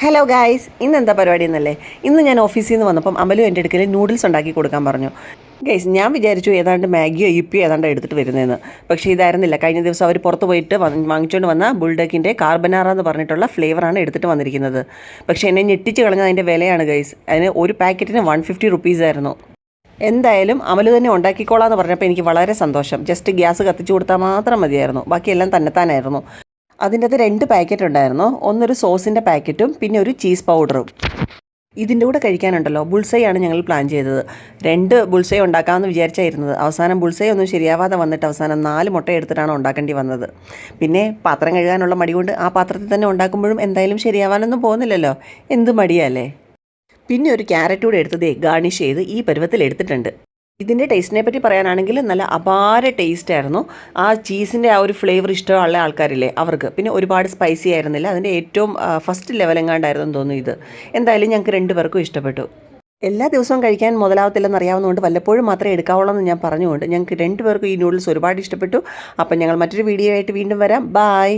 Hello guys, ഇന്ന് എന്താ പരിപാടി എന്നല്ലേ? ഇന്ന് ഞാൻ ഓഫീസിൽ നിന്ന് വന്നപ്പം അമലു എൻ്റെ അടുക്കൽ നൂഡിൽസ് ഉണ്ടാക്കി കൊടുക്കാൻ പറഞ്ഞു. ഗൈസ്, ഞാൻ വിചാരിച്ചു ഏതാണ്ട് മാഗിയോ ഇപ്പിയോ ഏതാണ്ട് എടുത്തിട്ട് വരുന്നതെന്ന്. പക്ഷേ ഇതായിരുന്നില്ല. കഴിഞ്ഞ ദിവസം അവർ പുറത്ത് പോയിട്ട് വാങ്ങിച്ചുകൊണ്ട് വന്ന ബുൾഡക്കിൻ്റെ കാർബനാറ എന്ന് പറഞ്ഞിട്ടുള്ള ഫ്ലേവറാണ് എടുത്തിട്ട് വന്നിരിക്കുന്നത്. പക്ഷേ എന്നെ ഞെട്ടിച്ച് കളഞ്ഞത് അതിൻ്റെ വിലയാണ് ഗൈസ്. അതിന് ഒരു പാക്കറ്റിന് 150 റുപ്പീസ് ആയിരുന്നു. എന്തായാലും അമലു തന്നെ ഉണ്ടാക്കിക്കോളാന്ന് പറഞ്ഞപ്പോൾ എനിക്ക് വളരെ സന്തോഷം. ജസ്റ്റ് ഗ്യാസ് കത്തിച്ചു കൊടുത്താൽ മാത്രം മതിയായിരുന്നു. ബാക്കിയെല്ലാം തന്നെത്താനായിരുന്നു. അതിൻ്റെ അത് 2 പാക്കറ്റ് ഉണ്ടായിരുന്നു. ഒന്നൊരു സോസിൻ്റെ പാക്കറ്റും പിന്നെ ഒരു ചീസ് പൗഡറും. ഇതിൻ്റെ കൂടെ കഴിക്കാനുണ്ടല്ലോ ബുൾസൈ ആണ് ഞങ്ങൾ പ്ലാൻ ചെയ്തത്. 2 ബുൾസൈ ഉണ്ടാക്കാമെന്ന് വിചാരിച്ചായിരുന്നത്. അവസാനം ബുൾസൈ ഒന്നും ശരിയാവാതെ വന്നിട്ട് അവസാനം 4 മുട്ട എടുത്തിട്ടാണ് ഉണ്ടാക്കേണ്ടി വന്നത്. പിന്നെ പാത്രം കഴുകാനുള്ള മടി കൊണ്ട് ആ പാത്രത്തിൽ തന്നെ ഉണ്ടാക്കുമ്പോഴും എന്തായാലും ശരിയാവാനൊന്നും പോകുന്നില്ലല്ലോ. എന്ത് മടിയല്ലേ. പിന്നെ ഒരു ക്യാരറ്റ് കൂടെ എടുത്തതേ ഗാർണിഷ് ചെയ്ത് ഈ പരുവത്തിൽ എടുത്തിട്ടുണ്ട്. ഇതിൻ്റെ ടേസ്റ്റിനെ പറ്റി പറയാനാണെങ്കിൽ നല്ല അപാര ടേസ്റ്റ് ആയിരുന്നു. ആ ചീസിൻ്റെ ആ ഒരു ഫ്ലേവർ ഇഷ്ടമുള്ള ആൾക്കാരില്ലേ അവർക്ക്. പിന്നെ ഒരുപാട് സ്പൈസി ആയിരുന്നില്ല. അതിൻ്റെ ഏറ്റവും ഫസ്റ്റ് ലെവലെങ്ങാണ്ടായിരുന്നു തോന്നുന്നു ഇത്. എന്തായാലും ഞങ്ങൾക്ക് 2 പേർക്കും ഇഷ്ടപ്പെട്ടു. എല്ലാ ദിവസവും കഴിക്കാൻ മുതലാവത്തില്ലെന്ന് അറിയാവുന്നതുകൊണ്ട് വല്ലപ്പോഴും മാത്രമേ എടുക്കാവുള്ളൂ എന്ന് ഞാൻ പറഞ്ഞുകൊണ്ട് ഞങ്ങൾക്ക് 2 പേർക്കും ഈ നൂഡിൽസ് ഒരുപാട് ഇഷ്ടപ്പെട്ടു. അപ്പം ഞങ്ങൾ മറ്റൊരു വീഡിയോ ആയിട്ട് വീണ്ടും വരാം. ബായ്.